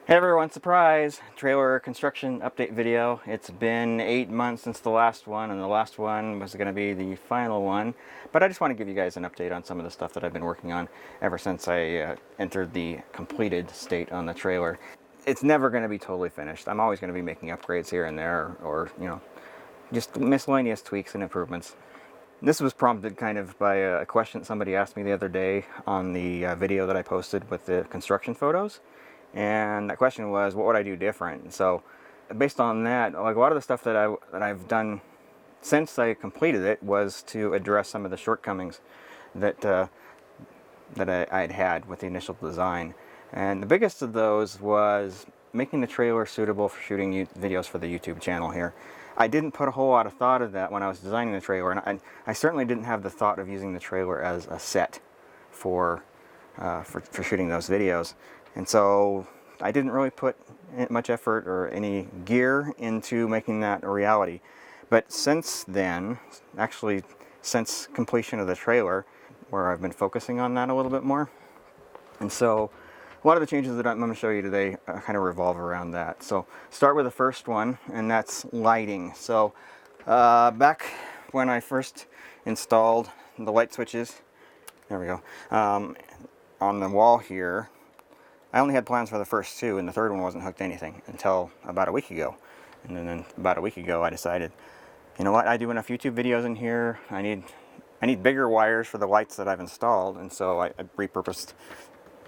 Hey everyone, surprise! Trailer construction update video. It's been 8 months since the last one, and the last one was going to be the final one. But I just want to give you guys an update on some of the stuff that I've been working on ever since I entered the completed state on the trailer. It's never going to be totally finished. I'm always going to be making upgrades here and there, or just miscellaneous tweaks and improvements. This was prompted kind of by a question somebody asked me the other day on the video that I posted with the construction photos. And that question was, what would I do different? So based on that, like a lot of the stuff that I've done since I completed it was to address some of the shortcomings that I'd had with the initial design. And the biggest of those was making the trailer suitable for shooting videos for the YouTube channel here. I didn't put a whole lot of thought of that when I was designing the trailer, and I certainly didn't have the thought of using the trailer as a set for shooting those videos. And so I didn't really put much effort or any gear into making that a reality. But since then, actually since completion of the trailer, where I've been focusing on that a little bit more. And so a lot of the changes that I'm going to show you today kind of revolve around that. So start with the first one, and that's lighting. So back when I first installed the light switches, there we go, on the wall here, I only had plans for the first two, and the third one wasn't hooked to anything until about a week ago. And then about a week ago I decided, you know what, I do enough YouTube videos in here, I need bigger wires for the lights that I've installed, and so I repurposed,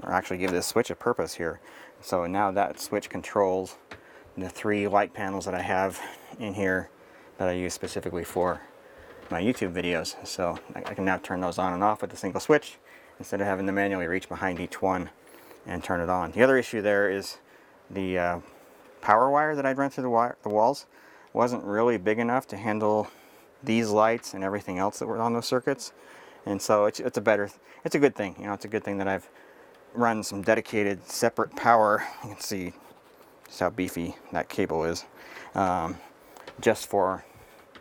or actually give this switch a purpose here. So now that switch controls the 3 light panels that I have in here that I use specifically for my YouTube videos. So I can now turn those on and off with a single switch instead of having to manually reach behind each one and turn it on. The other issue there is the power wire that I'd run through the walls wasn't really big enough to handle these lights and everything else that were on those circuits. And so it's a good thing. It's a good thing that I've run some dedicated separate power. You can see just how beefy that cable is, just for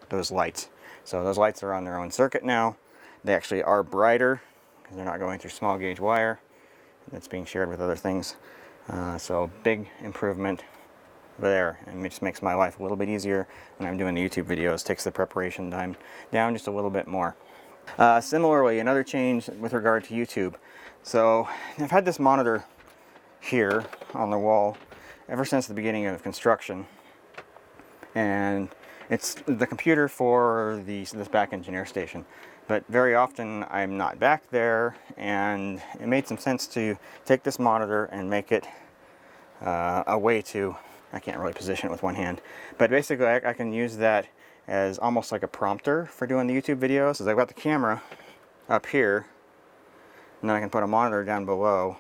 those lights. So those lights are on their own circuit now. They actually are brighter because they're not going through small gauge wire that's being shared with other things. So big improvement there, and it just makes my life a little bit easier when I'm doing the YouTube videos. Takes the preparation time down just a little bit more. Similarly, another change with regard to YouTube. So I've had this monitor here on the wall ever since the beginning of construction, and it's the computer for this back engineer station. But very often I'm not back there, and it made some sense to take this monitor and make it a way to, I can't really position it with one hand, but basically I can use that as almost like a prompter for doing the YouTube videos. So I've got the camera up here, and then I can put a monitor down below.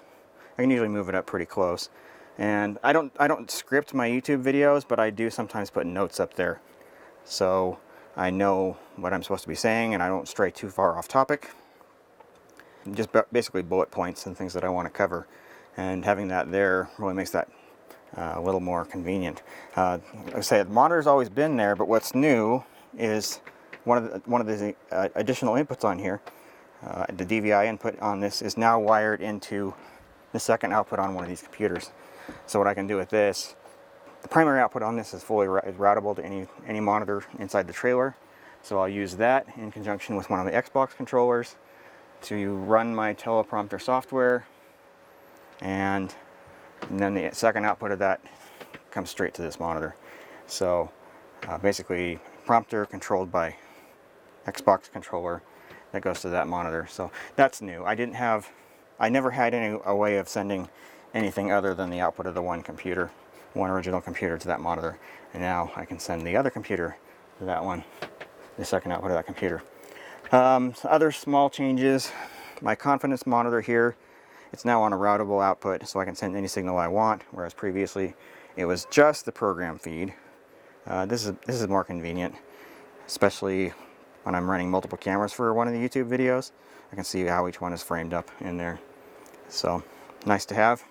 I can usually move it up pretty close. And I don't script my YouTube videos, but I do sometimes put notes up there, so I know what I'm supposed to be saying and I don't stray too far off topic. Just basically bullet points and things that I want to cover, and having that there really makes that a little more convenient. Like I say, the monitor's always been there, but what's new is one of the additional inputs on here. The DVI input on this is now wired into the second output on one of these computers. So what I can do with this, the primary output on this is fully routable to any monitor inside the trailer. So I'll use that in conjunction with one of the Xbox controllers to run my teleprompter software, and then the second output of that comes straight to this monitor. So basically prompter controlled by Xbox controller that goes to that monitor. So that's new. I never had a way of sending anything other than the output of the one original computer to that monitor, and now I can send the other computer to that one, the second output of that computer. Other small changes, my confidence monitor here, it's now on a routable output, so I can send any signal I want, whereas previously it was just the program feed. This is more convenient, especially when I'm running multiple cameras for one of the YouTube videos. I can see how each one is framed up in there, so nice to have.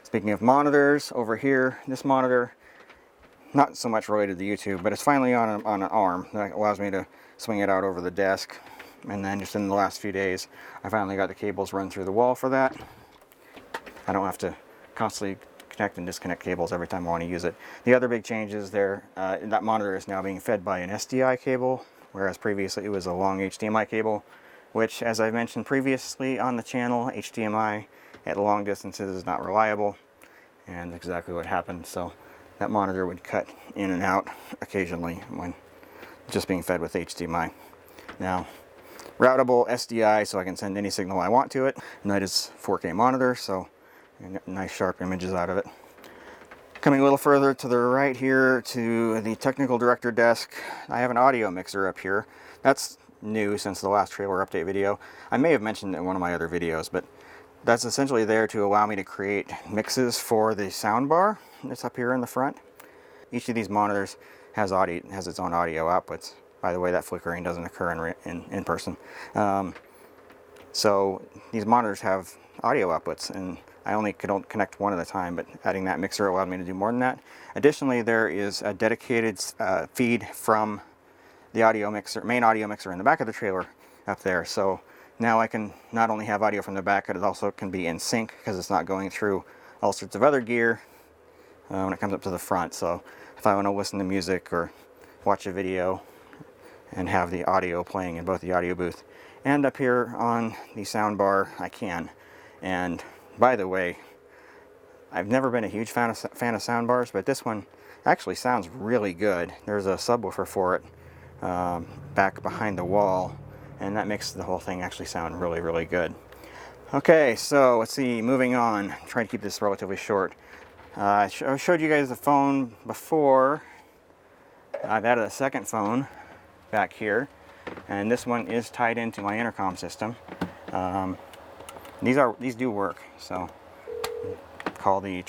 Speaking of monitors, over here, this monitor, not so much related to YouTube, but it's finally on an arm that allows me to swing it out over the desk. And then just in the last few days, I finally got the cables run through the wall for that. I don't have to constantly connect and disconnect cables every time I want to use it. The other big change is that monitor is now being fed by an SDI cable, whereas previously it was a long HDMI cable, which, as I've mentioned previously on the channel, HDMI at long distances is not reliable, and exactly what happened. So that monitor would cut in and out occasionally when just being fed with HDMI. Now, routable SDI, so I can send any signal I want to it. And that is 4K monitor, so I get nice sharp images out of it. Coming a little further to the right here to the technical director desk, I have an audio mixer up here. That's new since the last trailer update video. I may have mentioned it in one of my other videos, but that's essentially there to allow me to create mixes for the sound bar that's up here in the front. Each of these monitors has its own audio outputs. By the way, that flickering doesn't occur in person. So these monitors have audio outputs, and I only could connect one at a time, but adding that mixer allowed me to do more than that. Additionally, there is a dedicated feed from the main audio mixer in the back of the trailer up there. So now I can not only have audio from the back, but it also can be in sync because it's not going through all sorts of other gear when it comes up to the front. So if I want to listen to music or watch a video and have the audio playing in both the audio booth and up here on the sound bar, I can. And by the way, I've never been a huge fan of sound bars, but this one actually sounds really good. There's a subwoofer for it back behind the wall, and that makes the whole thing actually sound really, really good. Okay, so let's see, moving on. Try to keep this relatively short. I showed you guys the phone before. I've added a second phone back here, and this one is tied into my intercom system. These do work, so call the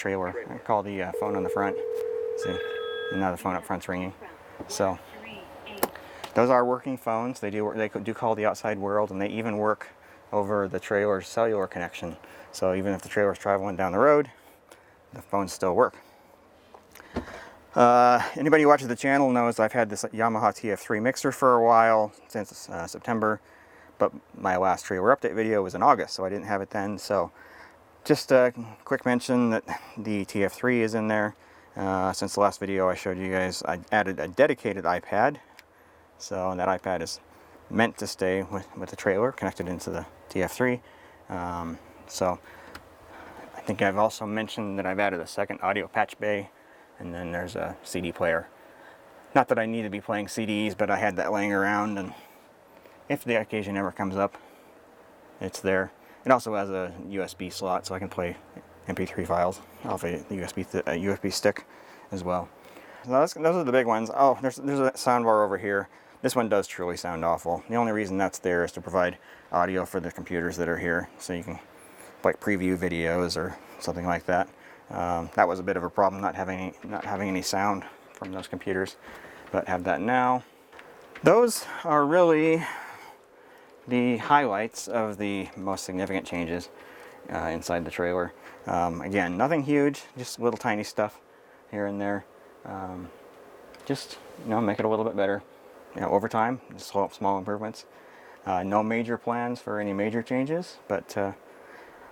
phone on the front. See, and now the phone up front's ringing. So those are working phones. They do call the outside world, and they even work over the trailer's cellular connection. So even if the trailer's traveling down the road, the phones still work. Anybody who watches the channel knows I've had this Yamaha TF3 mixer for a while, since September, but my last trailer update video was in August, so I didn't have it then. So just a quick mention that the TF3 is in there. Since the last video I showed you guys, I added a dedicated iPad. So that iPad is meant to stay with the trailer, connected into the TF3. So I think I've also mentioned that I've added a second audio patch bay, and then there's a CD player. Not that I need to be playing CDs, but I had that laying around, and if the occasion ever comes up, it's there. It also has a USB slot, so I can play MP3 files off a USB stick as well. So those are the big ones. Oh, there's a soundbar over here. This one does truly sound awful. The only reason that's there is to provide audio for the computers that are here, so you can like preview videos or something like that. That was a bit of a problem, not having any sound from those computers, but have that now. Those are really the highlights of the most significant changes inside the trailer. Again, nothing huge, just little tiny stuff here and there. Just, make it a little bit better. Over time, just small improvements. No major plans for any major changes, but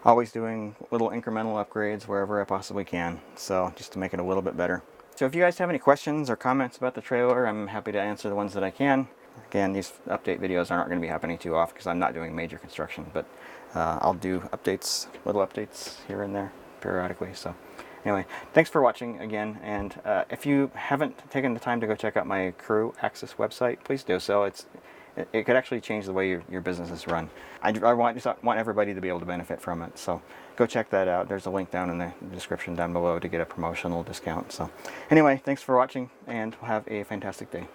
always doing little incremental upgrades wherever I possibly can. So just to make it a little bit better. So if you guys have any questions or comments about the trailer, I'm happy to answer the ones that I can. Again, these update videos aren't going to be happening too often because I'm not doing major construction, but I'll do little updates here and there periodically. So anyway, thanks for watching again, and if you haven't taken the time to go check out my Crew Access website, please do so. It could actually change the way your business is run. I want everybody to be able to benefit from it, so go check that out. There's a link down in the description down below to get a promotional discount. So anyway, thanks for watching, and have a fantastic day.